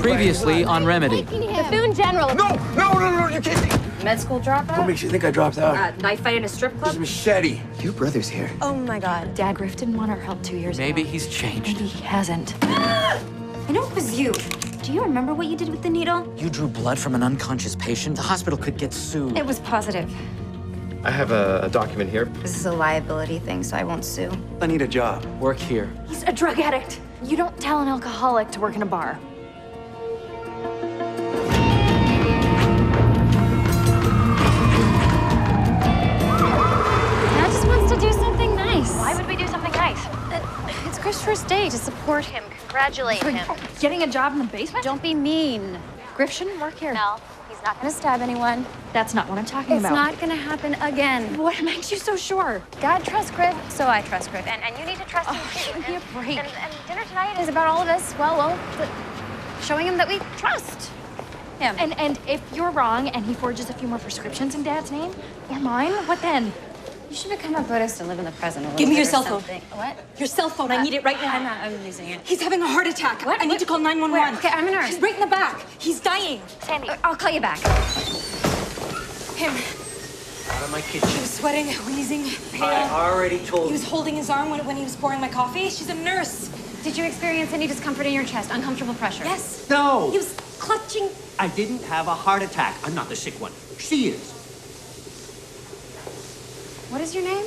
Previously on Remedy. Buffoon General. No, you can't. Med school dropout? What makes you think I dropped out? Knife fight in a strip club? There's a machete. Your brother's here. Oh my God. Dad, Griff didn't want our help 2 years Maybe ago. he's changed. Maybe he hasn't. I know it was you. Do you remember what you did with the needle? You drew blood from an unconscious patient. The hospital could get sued. It was positive. I have a document here. This is a liability thing, so I won't sue. I need a job. Work here. He's a drug addict. You don't tell an alcoholic to work in a bar. Dad just wants to do something nice. Why would we do something nice? It's Chris' first day to support him, congratulate him. Getting a job in the basement? Don't be mean. Griff shouldn't work here. No, he's not gonna stab anyone. That's not what I'm talking It's about. not gonna happen again. What makes you so sure? Dad trusts Griff, so I trust Griff. And you need to trust him too. give me a break. And dinner tonight is about all of us, showing him that we trust him. And if you're wrong and he forges a few more prescriptions in Dad's name, or mine, what then? You should become a Buddhist and live in the present a little Give me bit your or cell phone. something. What? Your cell phone. I need it right now. I'm using it. He's having a heart attack. What? I need to call 911. Where? Okay, I'm a nurse. He's right in the back. He's dying. Sandy, I'll call you back. Him. Out of my kitchen. He was sweating, wheezing, pale. I already told He was holding his arm when he was pouring my coffee. She's a nurse. Did you experience any discomfort in your chest, uncomfortable pressure? Yes. No. He was clutching. I didn't have a heart attack. I'm not the sick one. She is. What is your name?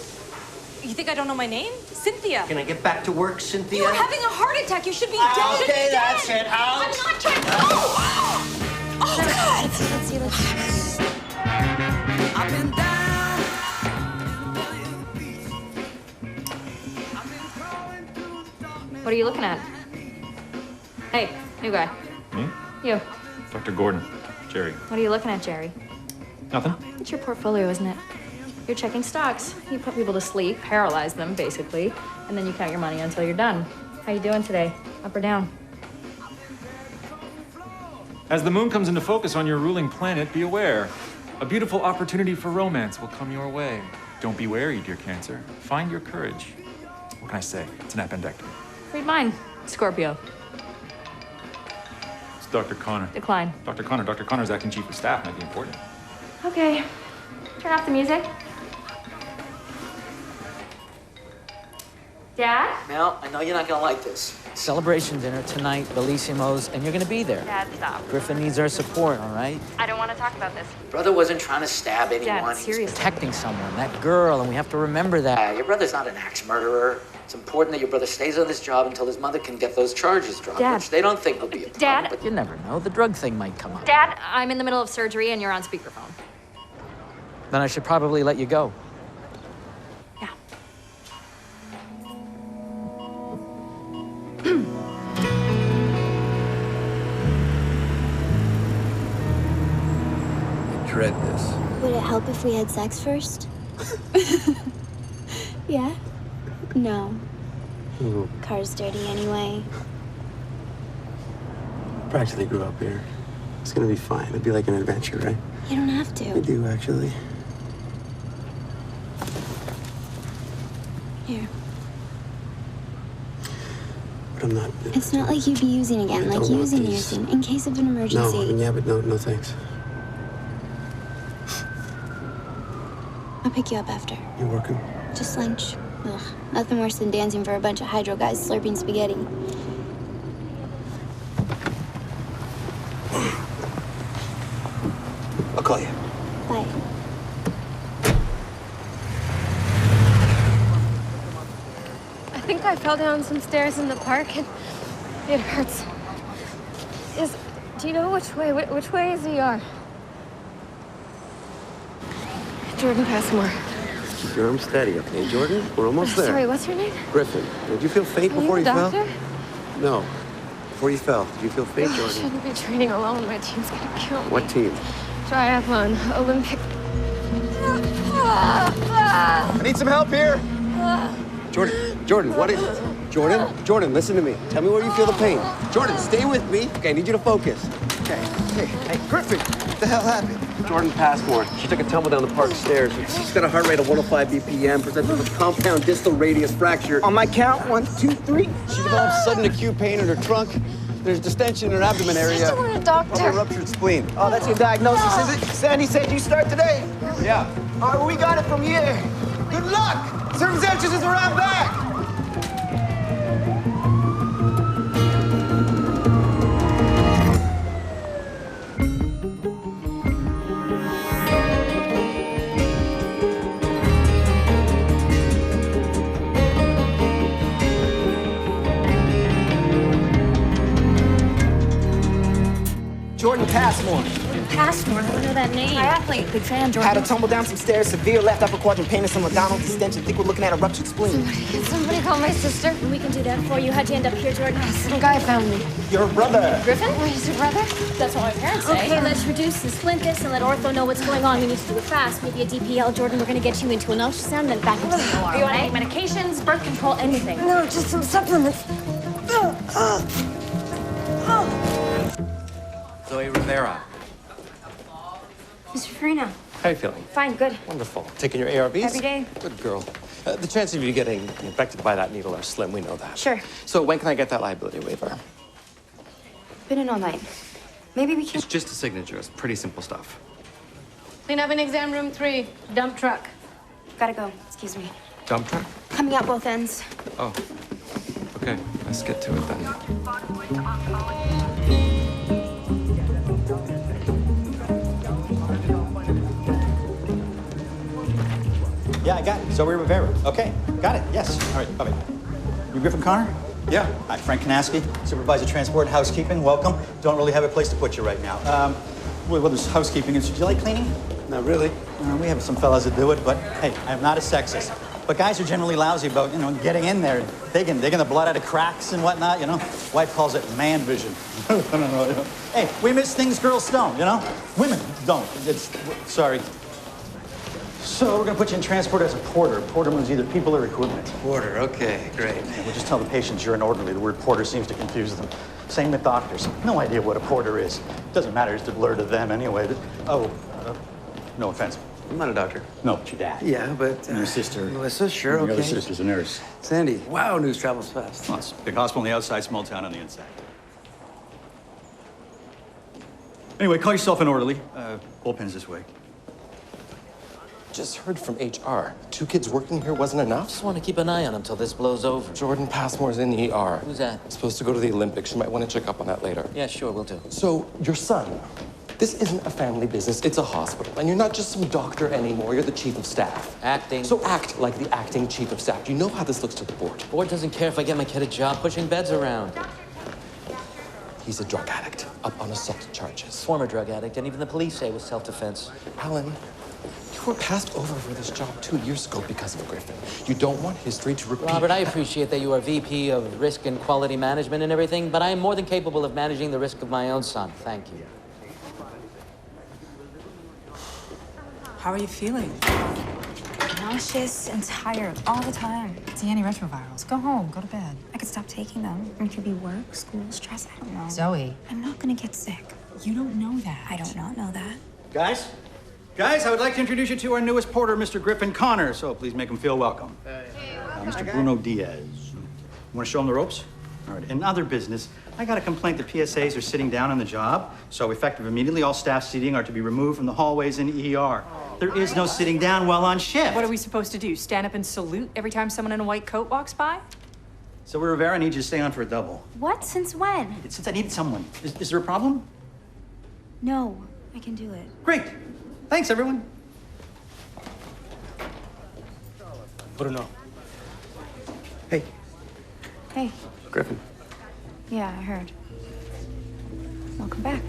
You think I don't know my name? Cynthia. Can I get back to work, Cynthia? You were having a heart attack. You should be dead. Okay, that's it. Out. I'm not trying to. Oh, God. Let's see. What are you looking at? Hey, new guy. Me? You. Dr. Gordon. Jerry. What are you looking at, Jerry? Nothing? It's your portfolio, isn't it? You're checking stocks. You put people to sleep, paralyze them, basically, and then you count your money until you're done. How you doing today? Up or down? As the moon comes into focus on your ruling planet, be aware. A beautiful opportunity for romance will come your way. Don't be wary, dear Cancer. Find your courage. What can I say? It's an appendectomy. Read mine. Scorpio. It's Dr. Connor. Decline. Dr. Connor's acting chief of staff might be important. Okay. Turn off the music. Dad? Mel, I know you're not gonna like this. Celebration dinner tonight, Bellisimo's, and you're gonna be there. Dad, stop. Griffin needs our support, all right? I don't want to talk about this. Brother wasn't trying to stab anyone. He's seriously. protecting someone, that girl, and we have to remember that. Your brother's not an axe murderer. It's important that your brother stays on this job until his mother can get those charges dropped, Dad. which they don't think will be a problem. Dad. But you never know. The drug thing might come up. Dad, I'm in the middle of surgery and you're on speakerphone. Then I should probably let you go. Yeah. I dread this. Would it help if we had sex first? Yeah? No. Car's dirty anyway. Practically grew up here. It's gonna be fine. It'll be like an adventure, right? You don't have I to. do, actually. Here. But I'm not. It's not like you'd be using again, I like don't want using these. anything, in case of an No, emergency. yeah, but no thanks. I'll pick you up after. You working? Just lunch. Ugh, nothing worse than dancing for a bunch of hydro guys slurping spaghetti. I'll call you. Bye. I think I fell down some stairs in the park and it hurts. Do you know which way is ER? Jordan Passmore. Keep your arm steady, okay, Jordan? We're almost there. Sorry, what's your name? Griffin. Did you feel faint Are before you you a fell? doctor? No. Before you fell, did you feel faint, I Jordan? shouldn't be training alone. My team's gonna kill me. What team? Triathlon, Olympic. I need some help here. Jordan, what is... Jordan, listen to me. Tell me where you feel the pain. Jordan, stay with me. Okay, I need you to focus. Okay. Hey, Griffin, what the hell happened? Jordan Passmore. She took a tumble down the park stairs. She's got a heart rate of 105 BPM, presented with compound distal radius fracture. On my count, 1, 2, 3. She developed sudden acute pain in her trunk, There's distension in her abdomen area. Sister want a doctor. Probably ruptured spleen. Oh, that's your diagnosis, is it? Sandy said you start today. Yeah. All right, we got it from here. Good luck. Service entrance is around back. Jordan Passmore. Passmore, I don't know that name. Triathlete. Big fan, Jordan. Had to tumble down some stairs, severe left upper quadrant pain and some abdominal distension. Think we're looking at a ruptured spleen. Somebody call my sister. We can do that for you. How'd you end up here, Jordan? Some guy found me. Your brother. Griffin? Wait, is your brother? That's what my parents say. Okay, let's reduce and splint this and let ortho know what's going on. We need to do it fast. Maybe a DPL, Jordan. We're gonna get you into an ultrasound, then back into the OR. Do you want any medications, birth control, anything? No, just some supplements. Zoe Rivera. Mr. Farina. How are you feeling? Fine, good. Wonderful. Taking your ARVs? Every day. Good girl. The chances of you getting infected by that needle are slim. We know that. Sure. So when can I get that liability waiver? Been in all night. Maybe we can. It's just a signature. It's pretty simple stuff. Clean up in exam room 3. Dump truck. Gotta go. Excuse me. Dump truck? Coming out both ends. Oh. Okay. Let's get to it then. Yeah, I got it. Zoe Rivera. Okay, got it. Yes. All right, bye-bye. You Griffin Connor? Yeah. Hi, Frank Kanaski, Supervisor Transport and Housekeeping. Welcome. Don't really have a place to put you right now. Well, there's housekeeping. Do you like cleaning? Not really. We have some fellas that do it, but hey, I'm not a sexist. But guys are generally lousy about, getting in there, digging the blood out of cracks and whatnot, Wife calls it man vision. I don't know. Hey, we miss things girls don't, Women don't. Sorry. So we're going to put you in transport as a porter. Porter means either people or equipment. Porter, okay, great. Yeah, we'll just tell the patients you're an orderly. The word porter seems to confuse them. Same with doctors. No idea what a porter is. Doesn't matter. It's a blur to them anyway. No offense. I'm not a doctor. No, but your dad. Yeah, but... And your sister. Melissa, sure, and your okay. other sister's a nurse. Sandy, wow, news travels fast. Well, it's a big hospital on the outside, small town on the inside. Anyway, call yourself an orderly. Bullpen's this way. Just heard from HR. 2 kids working here wasn't enough? Just want to keep an eye on him till this blows over. Jordan Passmore's in the ER. Who's that? Supposed to go to the Olympics. You might want to check up on that later. Yeah, sure, we'll do. So, your son. This isn't a family business, it's a hospital. And you're not just some doctor anymore, you're the chief of staff. Acting. So act like the acting chief of staff. Do you know how this looks to the board? Board doesn't care if I get my kid a job pushing beds around. He's a drug addict, up on assault charges. Former drug addict, and even the police say it was self-defense. Alan, you were passed over for this job 2 years ago because of Griffin. You don't want history to repeat. Robert, I appreciate that you are VP of Risk and Quality Management and everything, but I am more than capable of managing the risk of my own son. Thank you. How are you feeling? Nauseous and tired all the time. It's the antiretrovirals. Go home. Go to bed. I could stop taking them. It could be work, school, stress. I don't know. Zoe. I'm not gonna get sick. You don't know that. I don't not know that. Guys, I would like to introduce you to our newest porter, Mr. Griffin Connor. So please make him feel welcome. Mr. Bruno Diaz. You want to show him the ropes? All right. In other business, I got a complaint that PSAs are sitting down on the job. So effective immediately, all staff seating are to be removed from the hallways in ER. There is no sitting down while on shift. What are we supposed to do? Stand up and salute every time someone in a white coat walks by? So Rivera, I need you to stay on for a double. What? Since when? Since I needed someone. Is there a problem? No, I can do it. Great. Thanks, everyone. Bruno. Hey. Hey. Griffin. Yeah, I heard. Welcome back.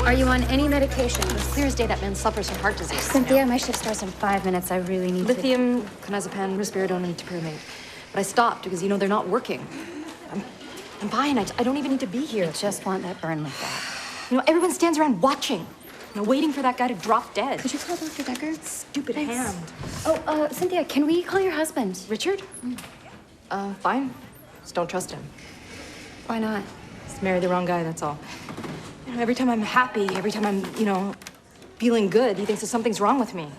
Are you on any medication? It's clear as day that man suffers from heart disease. Cynthia, my shift starts in 5 minutes. I really need Lithium, clonazepam, risperidone, and topiramate. But I stopped because, they're not working. I'm fine. I don't even need to be here. I just want that burn like that. Everyone stands around watching, waiting for that guy to drop dead. Could you call Dr. Decker? Stupid hand. Oh, Cynthia, can we call your husband? Richard? Fine. Just don't trust him. Why not? Just married the wrong guy, that's all. Every time I'm happy, every time I'm, feeling good, he thinks that something's wrong with me.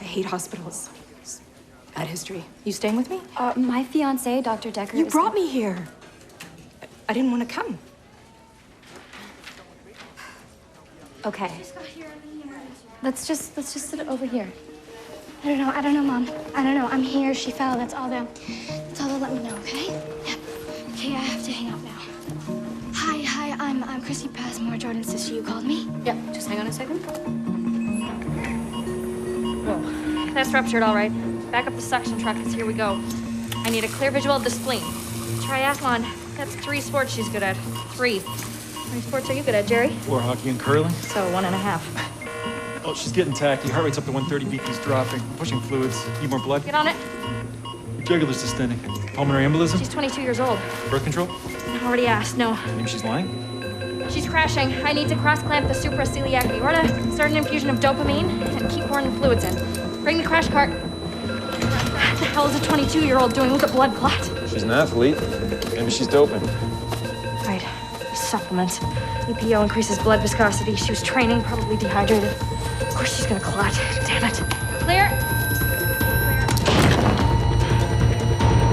I hate hospitals. Bad history. You staying with me? My fiance, Dr. Decker. You brought me here. I didn't want to come. Okay. Let's just sit over here. I don't know, Mom. I don't know. I'm here. She fell. That's all they'll let me know, okay? Yep. Okay, I have to hang up now. Hi, I'm Christy Passmore, Jordan's sister. You called me? Yep, just hang on a second. Whoa, that's ruptured, all right. Back up the suction truck, because here we go. I need a clear visual of the spleen. Triathlon, that's 3 sports she's good at. 3. How many sports are you good at, Jerry? 4 hockey and curling. So 1.5. Oh, she's getting tacky. Heart rate's up to 130, BP's dropping. Pushing fluids. Need more blood? Get on it. Jugular's distending. Pulmonary embolism? She's 22 years old. Birth control? I already asked, no. Maybe she's lying? She's crashing. I need to cross-clamp the supraceliac aorta, start an infusion of dopamine, and keep pouring the fluids in. Bring the crash cart. What the hell is a 22-year-old doing with a blood clot? She's an athlete. Maybe she's doping. Right. Supplements. EPO increases blood viscosity. She was training, probably dehydrated. Of course she's gonna clot. Damn it. Clear.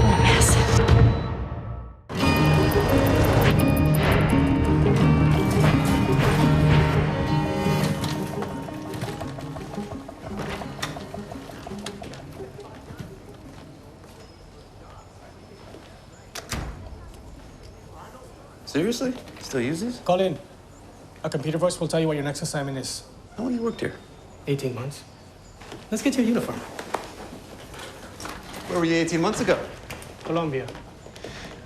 What a mess. Seriously? Still use these? Call in. A computer voice will tell you what your next assignment is. How long you worked here? 18 months. Let's get you a uniform. Where were you 18 months ago? Colombia.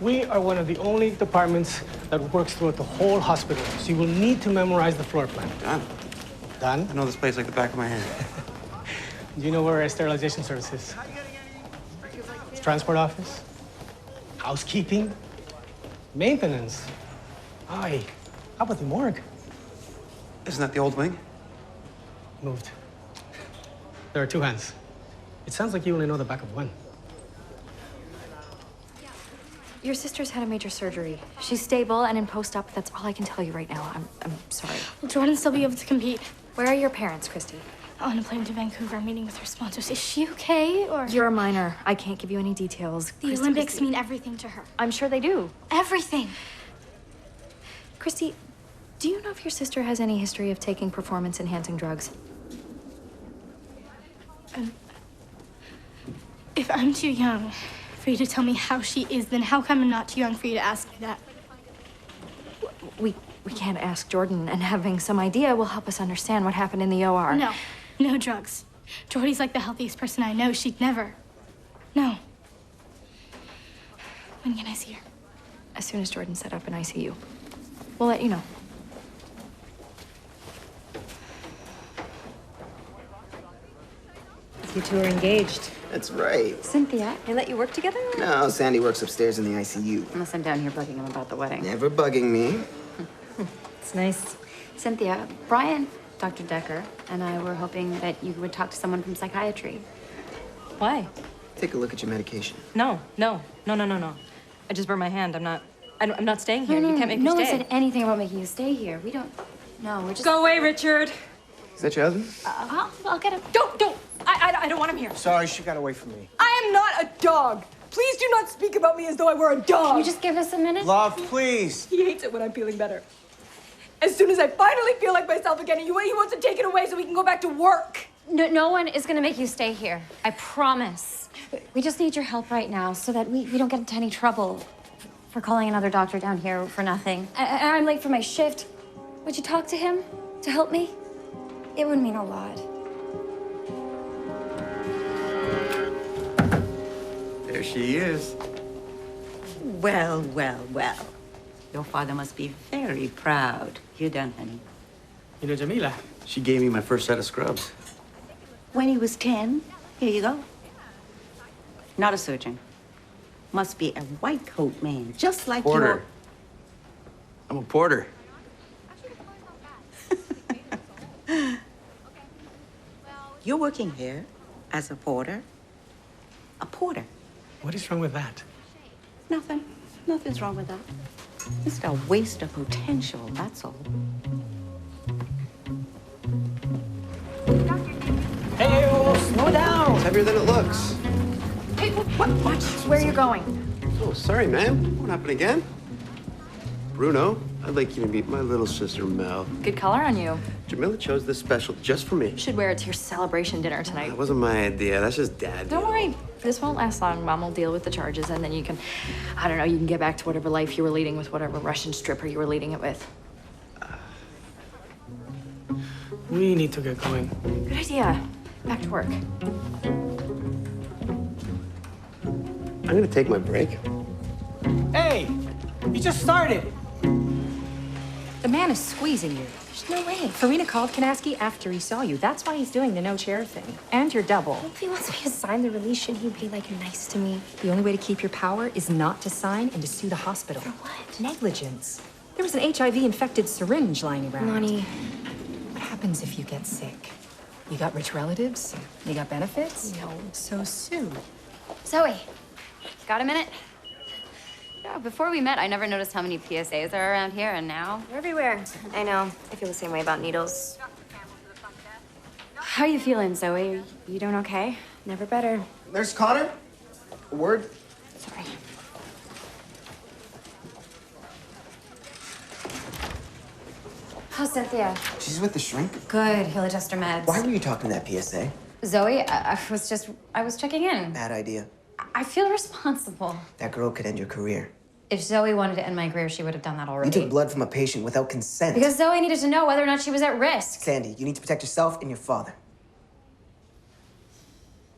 We are one of the only departments that works throughout the whole hospital, so you will need to memorize the floor plan. Done. Done? I know this place like the back of my hand. Do you know where our sterilization service is? Transport office? Housekeeping? Maintenance? Aye. How about the morgue? Isn't that the old wing? Moved. There are 2 hands. It sounds like you only know the back of one. Your sister's had a major surgery. She's stable and in post-op. That's all I can tell you right now. I'm sorry. Will Jordan still be able to compete? Where are your parents, Christy? On a plane to Vancouver, meeting with her sponsors. Is she okay, or...? You're a minor. I can't give you any details. The Olympics mean everything to her. I'm sure they do. Everything. Christy, do you know if your sister has any history of taking performance-enhancing drugs? If I'm too young for you to tell me how she is, then how come I'm not too young for you to ask me that? We can't ask Jordan, and having some idea will help us understand what happened in the OR. No drugs. Jordy's like the healthiest person I know. She'd never. No. When can I see her? As soon as Jordan's set up in ICU. We'll let you know. You two are engaged. That's right. Cynthia, they let you work together? No, Sandy works upstairs in the ICU. Unless I'm down here bugging him about the wedding. Never bugging me. It's nice. Cynthia, Brian, Dr. Decker, and I were hoping that you would talk to someone from psychiatry. Why? Take a look at your medication. No. I just burned my hand. I'm not staying here. No, you can't make me no stay. one said anything about making you stay here. We don't. No, we're just. Go away, Richard. Is that your husband? I'll get him. Don't. I don't want him here. Sorry, she got away from me. I am not a dog. Please do not speak about me as though I were a dog. Can you just give us a minute? Love, please. He hates it when I'm feeling better. As soon as I finally feel like myself again, he wants to take it away so we can go back to work. No one is gonna make you stay here. I promise. We just need your help right now so that we don't get into any trouble for calling another doctor down here for nothing. I'm late for my shift. Would you talk to him to help me? It would mean a lot. There she is. Well. Your father must be very proud. You done, honey? You know Jamila? She gave me my first set of scrubs. When he was 10, here you go. Not a surgeon. Must be a white coat man, just like Porter. I'm a porter. You're working here as a porter. A porter. What is wrong with that? Nothing. Nothing's wrong with that. Just a waste of potential, that's all. Hey, slow down. It's heavier than it looks. Watch where you're going. Oh, sorry, man. What happened again? Bruno, I'd like you to meet my little sister, Mel. Good color on you. Jamila chose this special just for me. You should wear it to your celebration dinner tonight. That wasn't my idea. That's just Dad. Don't worry. This won't last long. Mom will deal with the charges, and then you can, I don't know, you can get back to whatever life you were leading with whatever Russian stripper you were leading it with. We need to get going. Good idea. Back to work. I'm gonna take my break. Hey, you just started. The man is squeezing you. There's no way. Farina called Kanaski after he saw you. That's why he's doing the no chair thing. And you're double. If he wants me to sign the release, shouldn't he be, like, nice to me? The only way to keep your power is not to sign and to sue the hospital. For what? Negligence. There was an HIV-infected syringe lying around. Lonnie. What happens if you get sick? You got rich relatives? You got benefits? No. So sue. Zoe. Got a minute? Yeah, before we met, I never noticed how many PSAs are around here, and now? They're everywhere. I know. I feel the same way about needles. How you feeling, Zoe? You doing okay? Never better. Nurse Connor? A word? Sorry. How's Cynthia? She's with the shrink. Good. He'll adjust her meds. Why were you talking to that PSA? Zoe, I was checking in. Bad idea. I feel responsible. That girl could end your career. If Zoe wanted to end my career, she would have done that already. You took blood from a patient without consent. Because Zoe needed to know whether or not she was at risk. Sandy, you need to protect yourself and your father.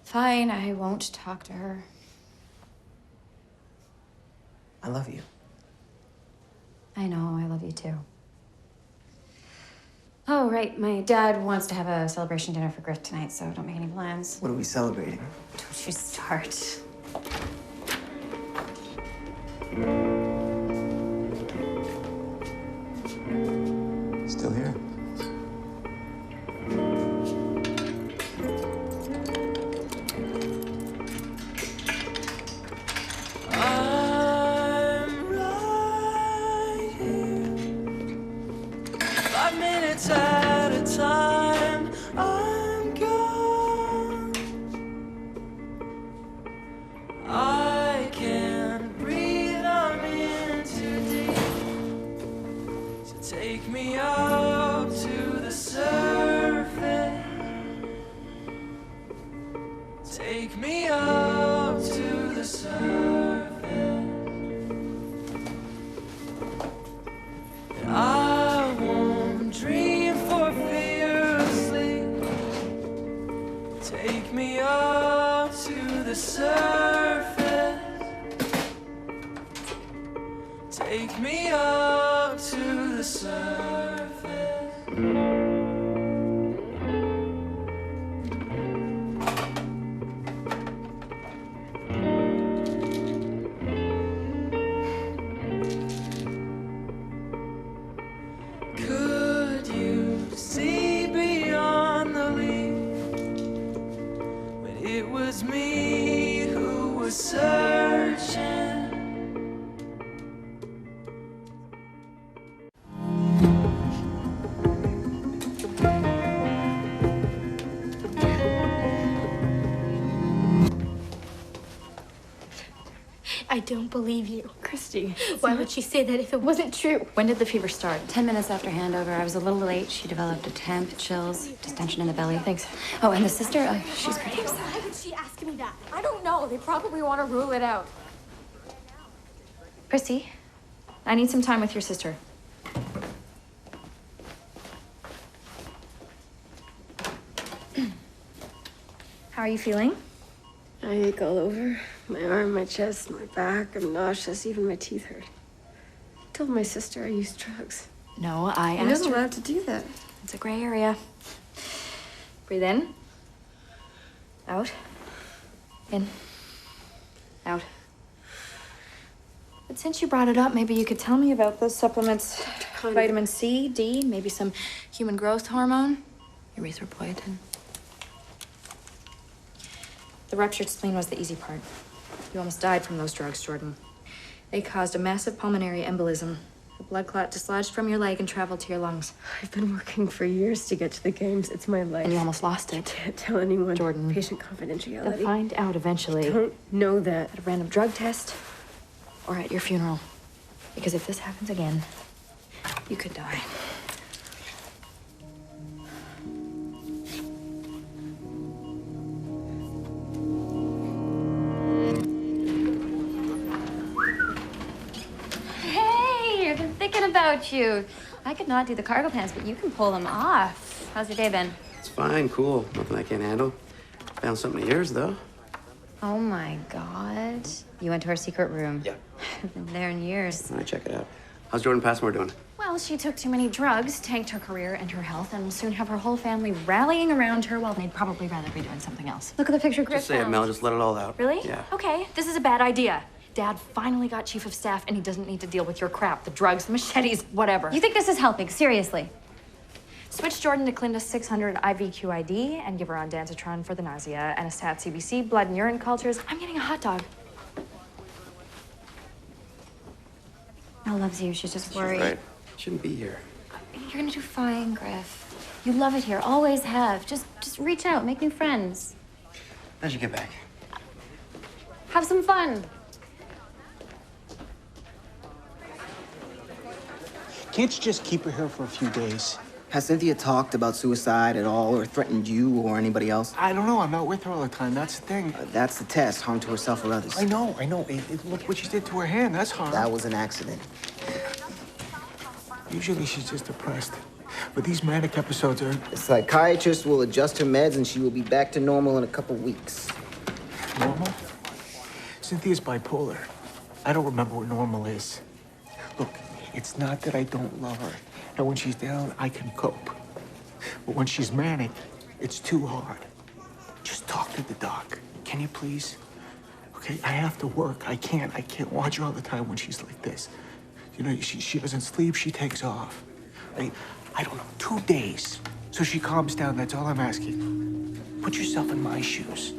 Fine, I won't talk to her. I love you. I know, I love you too. Oh, right, my dad wants to have a celebration dinner for Griff tonight, so don't make any plans. What are we celebrating? Don't you start. Still here. I'm right here. 5 minutes at a time, I'm gone. I can't breathe, I'm in too deep. So take me up to the surface. Take me up to the surface. And I won't dream for fear of sleep. Take me up to the surface. Take me up to the surface. Could you see beyond the leaf when it was me who was searching? I don't believe you. Christy. Why would she say that if it wasn't true? When did the fever start? 10 minutes after handover. I was a little late. She developed a temp, chills, distension in the belly. Thanks. Oh, and the sister, she's pretty upset. Why would she ask me that? I don't know. They probably want to rule it out. Christy, I need some time with your sister. How are you feeling? I ache all over. My arm, my chest, my back. I'm nauseous. Even my teeth hurt. I told my sister I used drugs. No, I You're asked not her. allowed to do that. It's a gray area. Breathe in. Out. In. Out. But since you brought it up, maybe you could tell me about those supplements. Vitamin C, D, maybe some human growth hormone, erythropoietin. The ruptured spleen was the easy part. You almost died from those drugs, Jordan. They caused a massive pulmonary embolism. The blood clot dislodged from your leg and traveled to your lungs. I've been working for years to get to the games. It's my life. And you almost lost it. I can't tell anyone. Jordan. Patient confidentiality. They'll find out eventually. I don't know that. At a random drug test or at your funeral. Because if this happens again, you could die. Hey, I've been thinking about you. I could not do the cargo pants, but you can pull them off. How's your day been? It's fine, cool. Nothing I can't handle. Found something of yours, though. Oh my God. You went to our secret room. Yeah. I've been there in years. All right, check it out. How's Jordan Passmore doing? Well, she took too many drugs, tanked her career and her health, and will soon have her whole family rallying around her while they'd probably rather be doing something else. Look at the picture Griff Just say it, found. Mel. Just let it all out. Really? Yeah. Okay, this is a bad idea. Dad finally got chief of staff, and he doesn't need to deal with your crap. The drugs, the machetes, whatever. You think this is helping? Seriously? Switch Jordan to Clinda 600 IVQID and give her on Danzatron for the nausea and a stat CBC, blood and urine cultures. I'm getting a hot dog. Mel loves you. She's just worried. She's right. Shouldn't be here. You're gonna do fine, Griff. You love it here. Always have. Just reach out. Make new friends. How'd you get back? Have some fun. Can't you just keep her here for a few days? Has Cynthia talked about suicide at all or threatened you or anybody else? I don't know. I'm not with her all the time. That's the thing. That's the test. Harm to herself or others. I know. Look what she did to her hand. That's harm. That was an accident. Usually she's just depressed. But these manic episodes are... The psychiatrist will adjust her meds and she will be back to normal in a couple weeks. Normal? Cynthia's bipolar. I don't remember what normal is. Look, it's not that I don't love her. Now, when she's down, I can cope. But when she's manic, it's too hard. Just talk to the doc. Can you please? Okay, I have to work. I can't watch her all the time when she's like this. You know, she doesn't sleep, she takes off. I don't know, 2 days. So she calms down, that's all I'm asking. Put yourself in my shoes.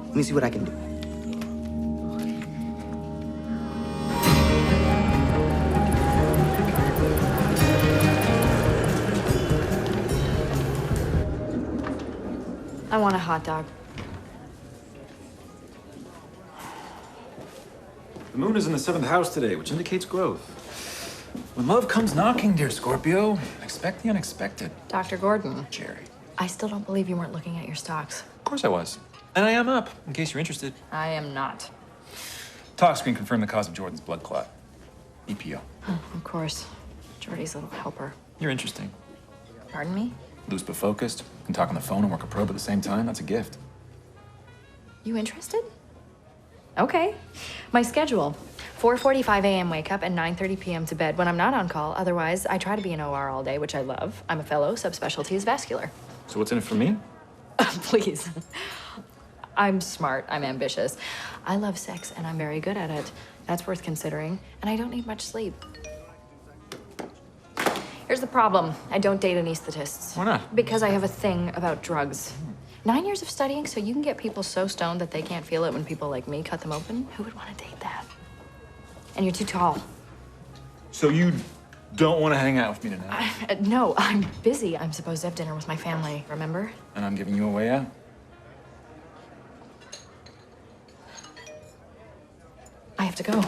Let me see what I can do. I want a hot dog. The moon is in the 7th house today, which indicates growth. When love comes knocking, dear Scorpio, expect the unexpected. Dr. Gordon. Jerry. I still don't believe you weren't looking at your stocks. Of course I was. And I am up, in case you're interested. I am not. Talkscreen confirmed the cause of Jordan's blood clot. EPO. Of course. Jordy's little helper. You're interesting. Pardon me? Loose but focused. Can talk on the phone and work a probe at the same time. That's a gift. You interested? Okay. My schedule. 4:45 a.m. wake up and 9:30 p.m. to bed when I'm not on call. Otherwise, I try to be in OR all day, which I love. I'm a fellow. Subspecialty is vascular. So what's in it for me? Please. I'm smart. I'm ambitious. I love sex, and I'm very good at it. That's worth considering. And I don't need much sleep. Here's the problem. I don't date anesthetists. Why not? Because I have a thing about drugs. 9 years of studying so you can get people so stoned that they can't feel it when people like me cut them open? Who would want to date that? And you're too tall. So you don't want to hang out with me tonight? No, I'm busy. I'm supposed to have dinner with my family, remember? And I'm giving you a way out? I have to go.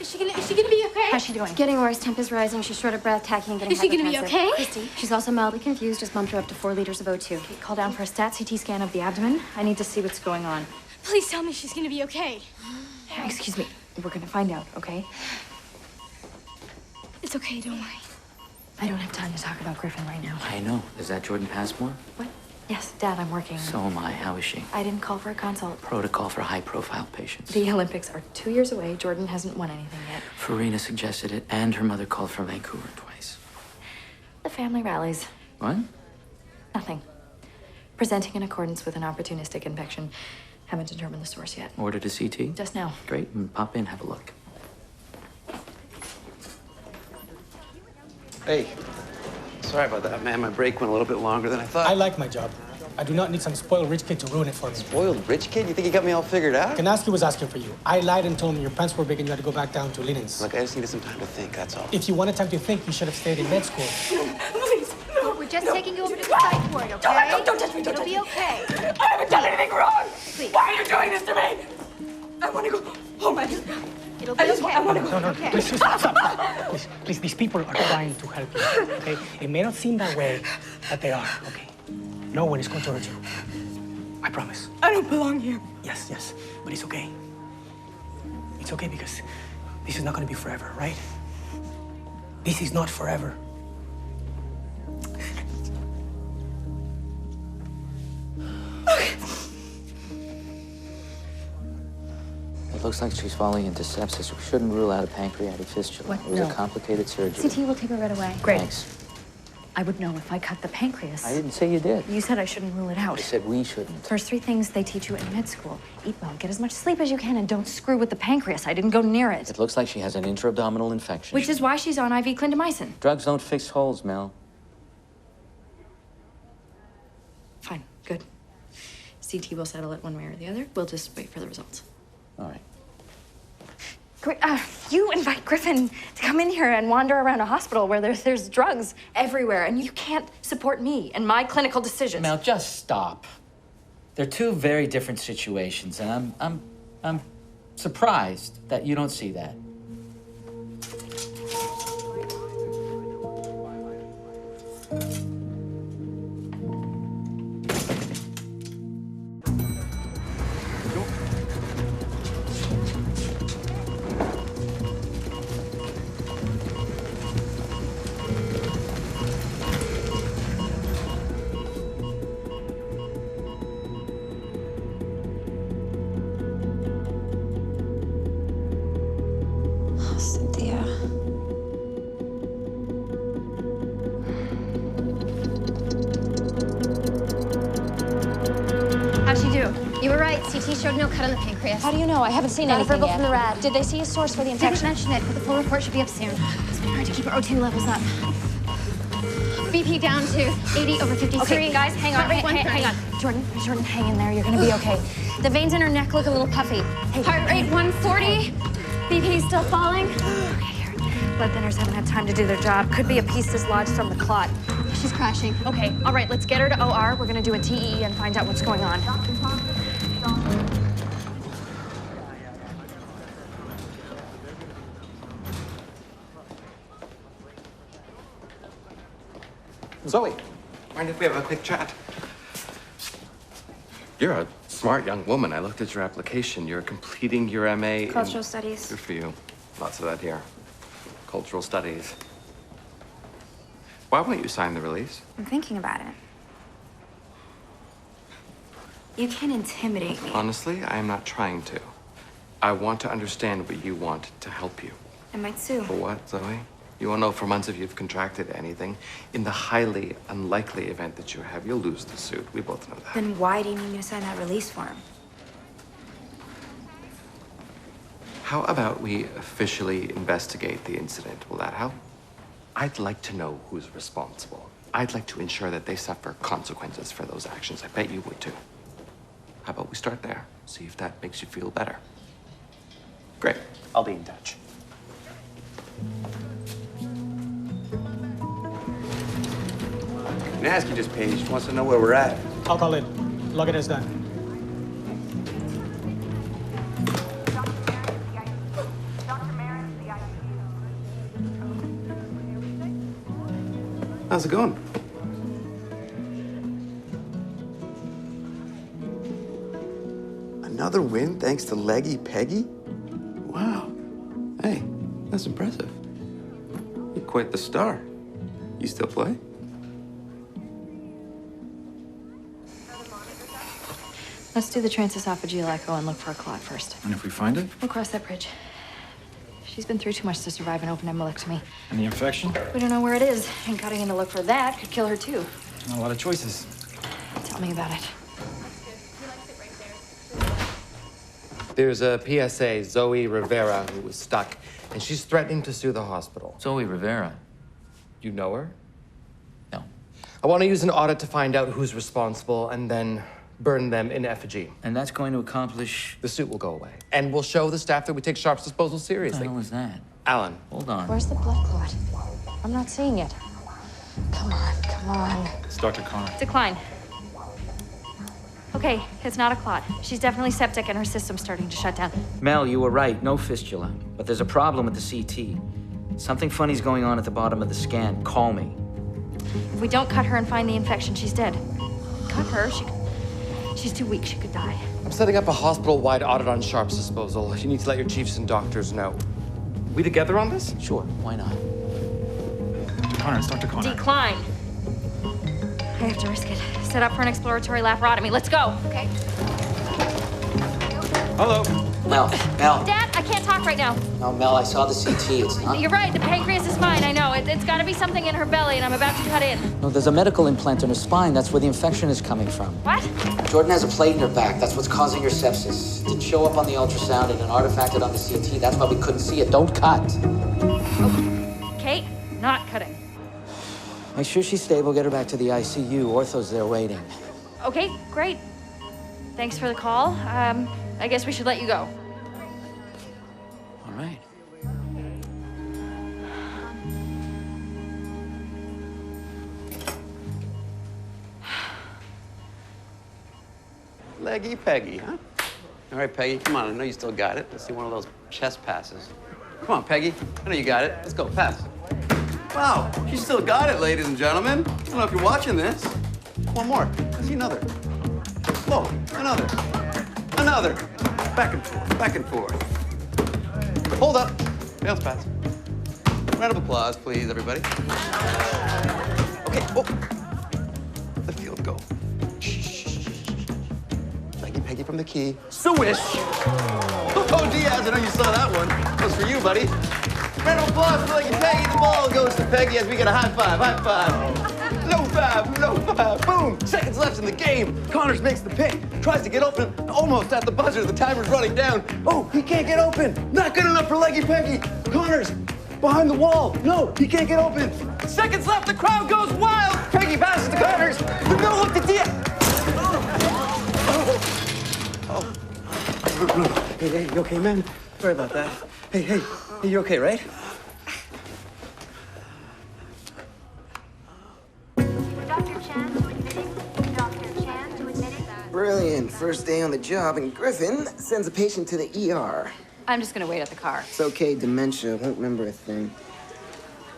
Is she gonna be okay? How's she doing? Getting worse. Temp is rising. She's short of breath, tachy, and getting Is she gonna be hypertensive. okay? Christy, she's also mildly confused. Just bumped her up to 4 liters of O2. Call down for a stat CT scan of the abdomen. I need to see what's going on. Please tell me she's gonna be okay. Excuse me. We're gonna find out, okay? It's okay, don't worry. I don't have time to talk about Griffin right now. I know. Is that Jordan Passmore? What? Yes, Dad, I'm working. So am I. How is she? I didn't call for a consult. Protocol for high-profile patients. The Olympics are 2 years away. Jordan hasn't won anything yet. Farina suggested it, and her mother called from Vancouver twice. The family rallies. What? Nothing. Presenting in accordance with an opportunistic infection. Haven't determined the source yet. Ordered a CT? Just now. Great. Pop in, have a look. Hey. Sorry about that, man. My break went a little bit longer than I thought. I like my job. I do not need some spoiled rich kid to ruin it for me. Spoiled rich kid? You think you got me all figured out? Kanaski was asking for you. I lied and told him your pants were big and you had to go back down to Linens. Look, I just needed some time to think, that's all. If you wanted time to think, you should have stayed in med school. Please, no. We're just taking you over to the psych ward, okay? Don't touch me, don't It'll touch me. be okay. I haven't done anything wrong. Please. Why are you doing this to me? I want to go home. It'll be okay. I want to go. No, Okay. please, stop. Please, these people are trying to help you, okay? It may not seem that way, but they are, okay? No one is going to hurt you. I promise. I don't belong here. Yes, but it's okay. It's okay because this is not going to be forever, right? This is not forever. It looks like she's falling into sepsis. We shouldn't rule out a pancreatic fistula. What? It was No. a complicated surgery. CT will take her right away. Great. Thanks. I would know if I cut the pancreas. I didn't say you did. You said I shouldn't rule it out. I said we shouldn't. First 3 things they teach you in med school. Eat well, get as much sleep as you can, and don't screw with the pancreas. I didn't go near it. It looks like she has an intra-abdominal infection. Which is why she's on IV clindamycin. Drugs don't fix holes, Mel. Fine, good. CT will settle it one way or the other. We'll just wait for the results. All right. You invite Griffin to come in here and wander around a hospital where there's drugs everywhere, and you can't support me and my clinical decisions. Mel, just stop. They're 2 very different situations, and I'm surprised that you don't see that. Cynthia. How'd she do? You were right. CT showed no cut on the pancreas. How do you know? I haven't seen Got a anything verbal yet. from the rad. Did they see a source for the Didn't infection? mention it, but the full report should be up soon. It's been hard to keep her O2 levels up. BP down to 80/53. Okay, guys, hang on. Heart rate Hang 130. on. Jordan, hang in there. You're gonna be okay. The veins in her neck look a little puffy. Hey, Heart rate 140. BP still falling. Blood thinners haven't had time to do their job. Could be a piece dislodged from the clot. She's crashing. Okay, all right, let's get her to OR. We're gonna do a TEE and find out what's going on. Zoe, mind if we have a quick chat? You're a smart young woman. I looked at your application. You're completing your MA in... Cultural studies. Good for you. Lots of that here. Cultural studies. Why won't you sign the release? I'm thinking about it. You can't intimidate me. Honestly, I am not trying to. I want to understand what you want to help you. I might sue. For what, Zoe? You won't know for months if you've contracted anything. In the highly unlikely event that you have, you'll lose the suit. We both know that. Then why do you need me to sign that release form? How about we officially investigate the incident? Will that help? I'd like to know who's responsible. I'd like to ensure that they suffer consequences for those actions. I bet you would too. How about we start there? See if that makes you feel better. Great. I'll be in touch. Nasky just paged. Wants to know where we're at. I'll call in. Log it as done. How's it going? Another win thanks to Leggy Peggy? Wow. Hey, that's impressive. You're quite the star. You still play? Let's do the transesophageal echo and look for a clot first. And if we find it? We'll cross that bridge. She's been through too much to survive an open embolectomy. And the infection? We don't know where it is, and cutting in to look for that could kill her too. Not a lot of choices. Tell me about it. There's a PSA, Zoe Rivera, who was stuck, and she's threatening to sue the hospital. Zoe Rivera. You know her? No. I want to use an audit to find out who's responsible and then burn them in effigy. And that's going to accomplish... The suit will go away. And we'll show the staff that we take Sharp's disposal seriously. What the hell is that? Alan. Hold on. Where's the blood clot? I'm not seeing it. Come on, come on. It's Dr. Connor. Decline. Okay, it's not a clot. She's definitely septic and her system's starting to shut down. Mel, you were right. No fistula. But there's a problem with the CT. Something funny's going on at the bottom of the scan. Call me. If we don't cut her and find the infection, she's dead. Cut her, she's too weak. She could die. I'm setting up a hospital-wide audit on Sharp's disposal. You need to let your chiefs and doctors know. We together on this? Sure, why not? Dr. Connor, it's Dr. Connor. Decline. I have to risk it. Set up for an exploratory laparotomy. Let's go. Okay. Hello. Mel. Dad, I can't talk right now. No, Mel, I saw the CT. It's not... You're right. The pancreas is fine. I know. It's got to be something in her belly, and I'm about to cut in. No, there's a medical implant in her spine. That's where the infection is coming from. What? Jordan has a plate in her back. That's what's causing her sepsis. It didn't show up on the ultrasound and an artifacted on the CT. That's why we couldn't see it. Don't cut. Kate, not cutting. Make sure she's stable. Get her back to the ICU. Ortho's there waiting. Okay, great. Thanks for the call. I guess we should let you go. All right. Leggy Peggy, huh? All right, Peggy, come on. I know you still got it. Let's see one of those chest passes. Come on, Peggy. I know you got it. Let's go, pass. Wow, she still got it, ladies and gentlemen. I don't know if you're watching this. One more. Let's see another. Whoa, another. Another. Back and forth, back and forth. Hold up. Fails pass. Round of applause, please, everybody. Okay, oh. The field goal. Leggy Peggy from the key. Swish. Oh, Diaz, I know you saw that one. That was for you, buddy. Round of applause for Leggy Peggy. The ball goes to Peggy as we get a high five. High five. No five. No five. Boom. Seconds left in the game. Connors makes the pick. Tries to get open. Almost at the buzzer. The timer's running down. Oh, he can't get open. Not good enough for Leggy Peggy. Connors behind the wall. No, he can't get open. Seconds left. The crowd goes wild. Peggy passes to Connors. The no look to Diaz. Oh. Hey, you okay, man? Sorry about that. Hey, you okay, right? Brilliant. First day on the job, and Griffin sends a patient to the ER. I'm just gonna wait at the car. It's okay, dementia. Won't remember a thing.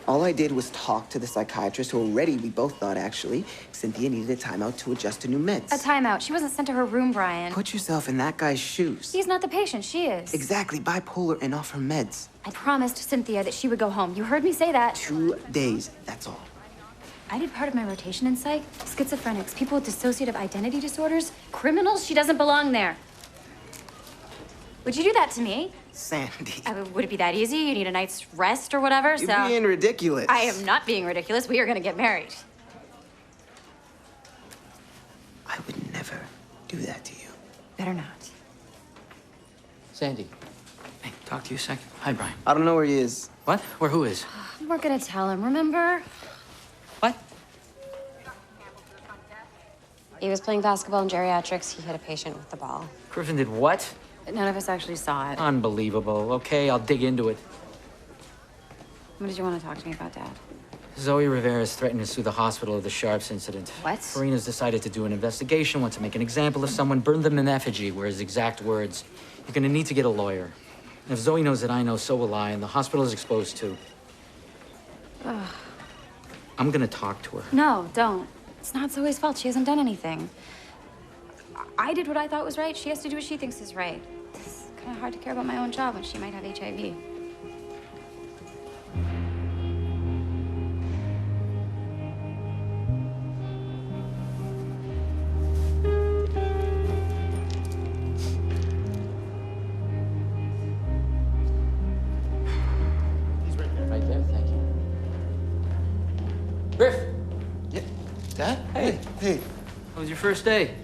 All I did was talk to the psychiatrist, who already, we both thought, actually, Cynthia needed a timeout to adjust to new meds. A timeout. She wasn't sent to her room, Brian. Put yourself in that guy's shoes. He's not the patient. She is. Exactly. Bipolar and off her meds. I promised Cynthia that she would go home. You heard me say that. 2 days. That's all. I did part of my rotation in psych. Schizophrenics, people with dissociative identity disorders, criminals. She doesn't belong there. Would you do that to me? Sandy. Would it be that easy? You need a night's rest or whatever? You're being ridiculous. I am not being ridiculous. We are going to get married. I would never do that to you. Better not. Sandy. Hey, talk to you a second. Hi, Brian. I don't know where he is. What? Where who is? We're going to tell him, remember? What? He was playing basketball in geriatrics. He hit a patient with the ball. Griffin did what? None of us actually saw it. Unbelievable. Okay, I'll dig into it. What did you want to talk to me about, Dad? Zoe Rivera's threatened to sue the hospital of the Sharps incident. What? Farina's decided to do an investigation, wants to make an example of someone, burn them in effigy, were his exact words. You're gonna need to get a lawyer. And if Zoe knows that I know, so will I, and the hospital is exposed too. Ugh. I'm gonna talk to her. No, don't. It's not Zoe's fault. She hasn't done anything. I did what I thought was right. She has to do what she thinks is right. It's kind of hard to care about my own job when she might have HIV. Right there, thank you. Griff! Yeah. Dad? Hey. Hey. How was your first day?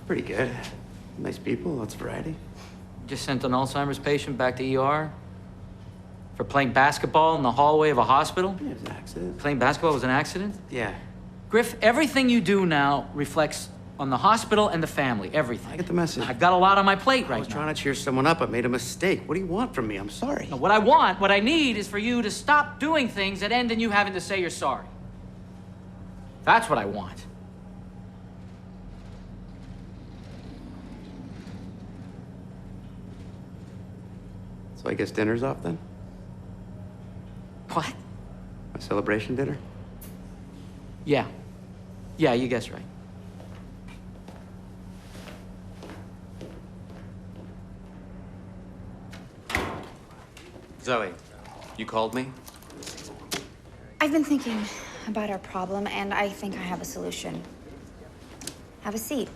Pretty good. Nice people, lots of variety. Just sent an Alzheimer's patient back to ER for playing basketball in the hallway of a hospital? Yeah, it was an accident. Playing basketball was an accident? Yeah. Griff, everything you do now reflects on the hospital and the family, everything. I get the message. I've got a lot on my plate right now. I was trying to cheer someone up. I made a mistake. What do you want from me? I'm sorry. No, what I need is for you to stop doing things that end in you having to say you're sorry. That's what I want. So I guess dinner's off then? What? My celebration dinner? Yeah. Yeah, you guessed right. Zoe, you called me? I've been thinking about our problem, and I think I have a solution. Have a seat.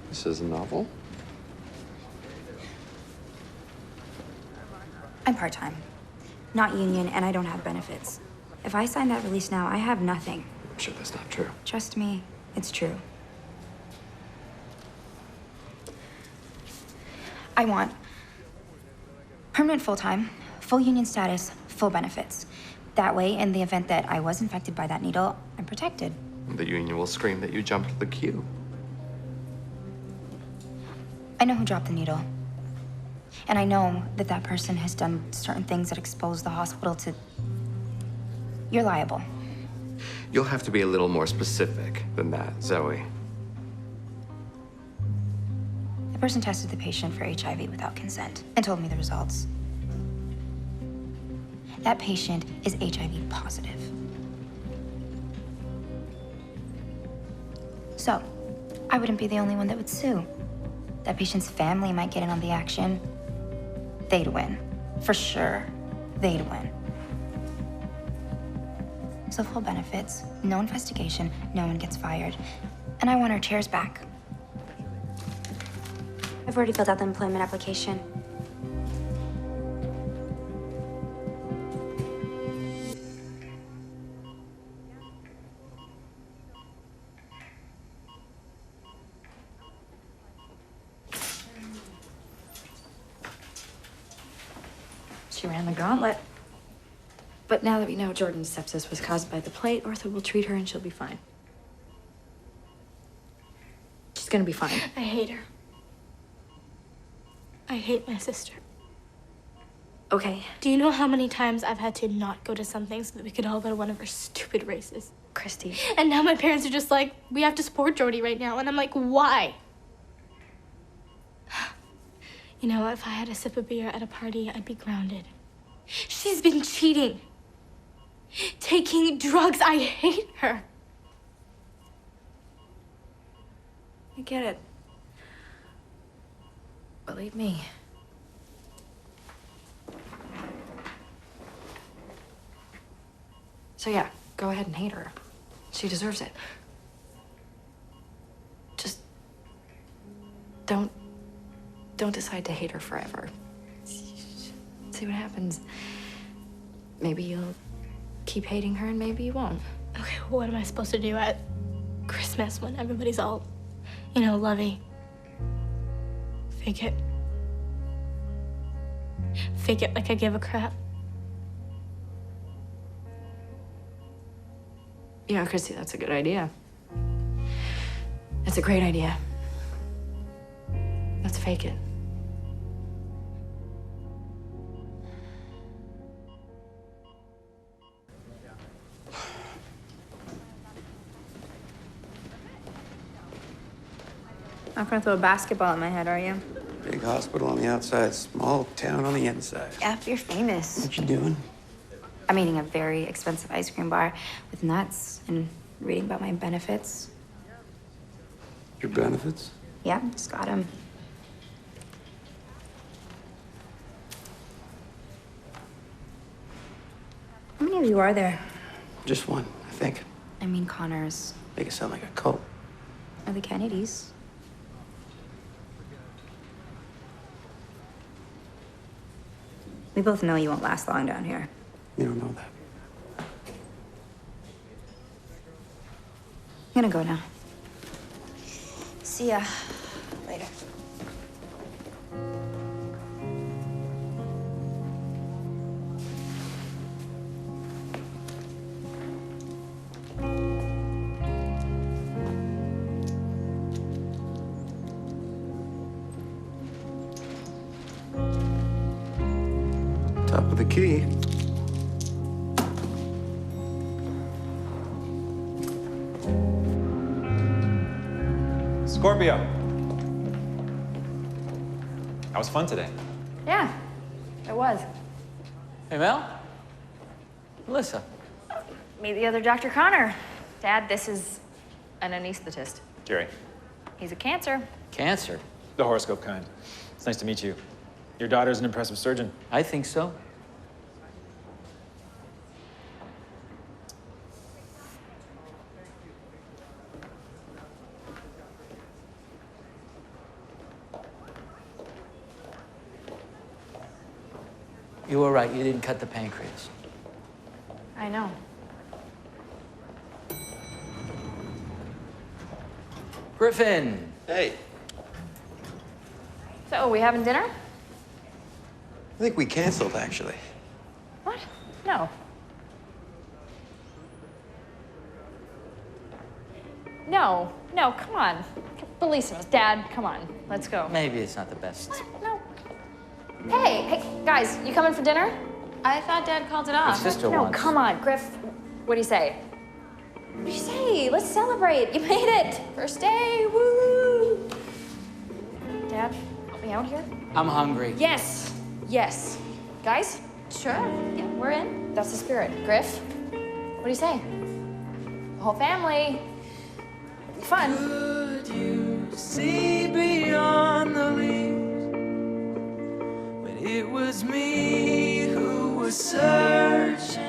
This is a novel? I'm part-time, not union, and I don't have benefits. If I sign that release now, I have nothing. I'm sure that's not true. Trust me, it's true. I want permanent full-time, full union status, full benefits. That way, in the event that I was infected by that needle, I'm protected. The union will scream that you jumped the queue. I know who dropped the needle. And I know that that person has done certain things that expose the hospital to... You're liable. You'll have to be a little more specific than that, Zoe. The person tested the patient for HIV without consent and told me the results. That patient is HIV positive. So, I wouldn't be the only one that would sue. That patient's family might get in on the action. They'd win. For sure, they'd win. So full benefits, no investigation, no one gets fired. And I want our chairs back. I've already filled out the employment application. She ran the gauntlet. But now that we know Jordan's sepsis was caused by the plate, Ortho will treat her and she'll be fine. She's gonna be fine. I hate her. I hate my sister. Okay. Do you know how many times I've had to not go to something so that we could all go to one of her stupid races? Christy. And now my parents are just like, we have to support Jordy right now. And I'm like, why? You know, if I had a sip of beer at a party, I'd be grounded. She's been cheating. Taking drugs. I hate her. I get it. Believe me. So yeah, go ahead and hate her. She deserves it. Just don't decide to hate her forever. See what happens. Maybe you'll keep hating her and maybe you won't. Okay, what am I supposed to do at Christmas when everybody's all, you know, lovey? Fake it. Fake it like I give a crap. You know, Christy, that's a good idea. It's a great idea. Let's fake it. Not gonna throw a basketball at my head, are you? Big hospital on the outside, small town on the inside. Yeah, you're famous. What you doing? I'm eating a very expensive ice cream bar with nuts and reading about my benefits. Your benefits? Yeah, just got them. How many of you are there? Just one, I think. I mean, Connors. Make it sound like a cult. Or the Kennedys. We both know you won't last long down here. You don't know that. I'm gonna go now. See ya later. Top of the key. Scorpio. That was fun today. Yeah, it was. Hey, Mel? Melissa. Meet the other Dr. Connor. Dad, this is an anesthetist. Jerry. He's a cancer. Cancer? The horoscope kind. It's nice to meet you. Your daughter's an impressive surgeon. I think so. You were right. You didn't cut the pancreas. I know. Griffin! Hey. So, we having dinner? I think we canceled, actually. What? No. No, no, come on. Bellissimus, Dad, come on. Let's go. Maybe it's not the best. No. Hey, guys, you coming for dinner? I thought Dad called it off. Your sister No, wants. come on, Griff. What do you say? What do you say? Let's celebrate. You made it. First day, woo! Dad, help me out here. I'm hungry. Yes, yes. Guys? Sure. Yeah, we're in. That's the spirit. Griff, what do you say? The whole family. It'll be fun. Could you see beyond the leaves when it was me who was searching?